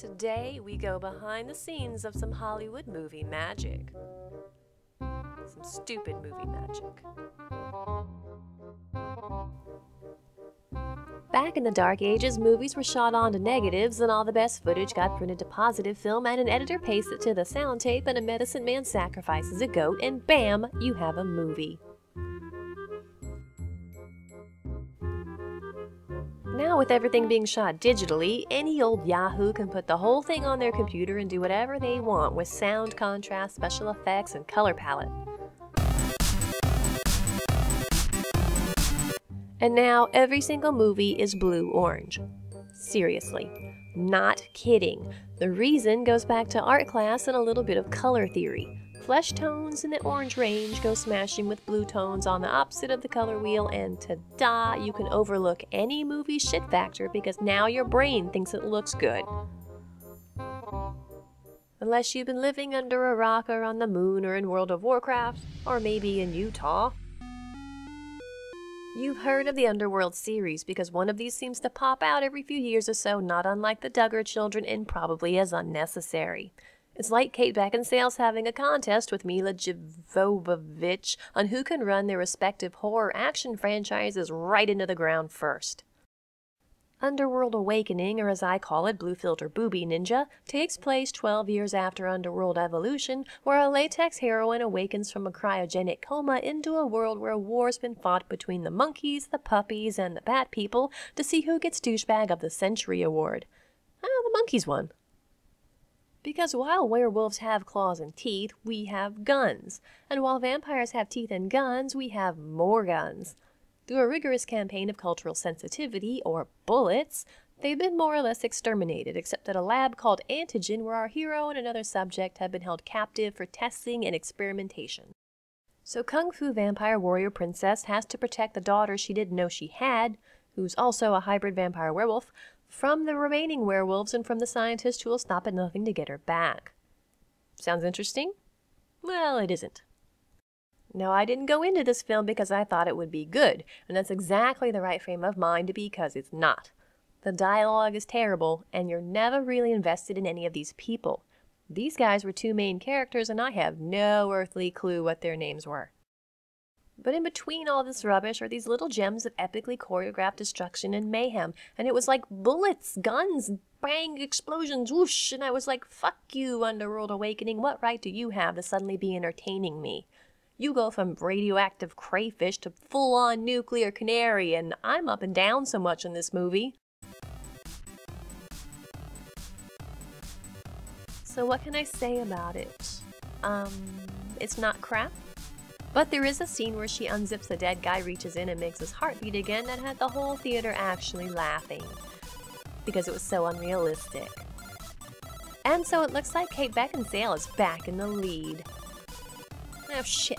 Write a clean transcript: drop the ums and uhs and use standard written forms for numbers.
Today we go behind the scenes of some Hollywood movie magic. Some stupid movie magic. Back in the dark ages, movies were shot onto negatives and all the best footage got printed to positive film and an editor pastes it to the sound tape and a medicine man sacrifices a goat and bam, you have a movie. Now with everything being shot digitally, any old yahoo can put the whole thing on their computer and do whatever they want with sound, contrast, special effects, and color palette. And now every single movie is blue-orange. Seriously. Not kidding. The reason goes back to art class and a little bit of color theory. Flesh tones in the orange range go smashing with blue tones on the opposite of the color wheel, and ta-da, you can overlook any movie shit factor because now your brain thinks it looks good. Unless you've been living under a rock or on the moon or in World of Warcraft, or maybe in Utah. You've heard of the Underworld series because one of these seems to pop out every few years or so, not unlike the Duggar children and probably as unnecessary. It's like Kate Beckinsale's having a contest with Mila Jovovich on who can run their respective horror action franchises right into the ground first. Underworld Awakening, or as I call it, Blue Filter Booby Ninja, takes place 12 years after Underworld Evolution, where a latex heroine awakens from a cryogenic coma into a world where a war's been fought between the monkeys, the puppies, and the bat people to see who gets Douchebag of the Century award. Oh, the monkeys won. Because while werewolves have claws and teeth, we have guns. And while vampires have teeth and guns, we have more guns. Through a rigorous campaign of cultural sensitivity, or bullets, they've been more or less exterminated, except at a lab called Antigen, where our hero and another subject have been held captive for testing and experimentation. So Kung Fu Vampire Warrior Princess has to protect the daughter she didn't know she had, who's also a hybrid vampire werewolf, from the remaining werewolves and from the scientist who will stop at nothing to get her back. Sounds interesting? Well, it isn't. Now, I didn't go into this film because I thought it would be good, and that's exactly the right frame of mind because it's not. The dialogue is terrible, and you're never really invested in any of these people. These guys were two main characters, and I have no earthly clue what their names were. But in between all this rubbish are these little gems of epically choreographed destruction and mayhem, and it was like bullets, guns, bang, explosions, whoosh, and I was like, fuck you, Underworld Awakening, what right do you have to suddenly be entertaining me? You go from radioactive crayfish to full-on nuclear canary, and I'm up and down so much in this movie. So what can I say about it? It's not crap. But there is a scene where she unzips the dead guy, reaches in and makes his heart beat again that had the whole theater actually laughing. Because it was so unrealistic. And so it looks like Kate Beckinsale is back in the lead. Oh shit.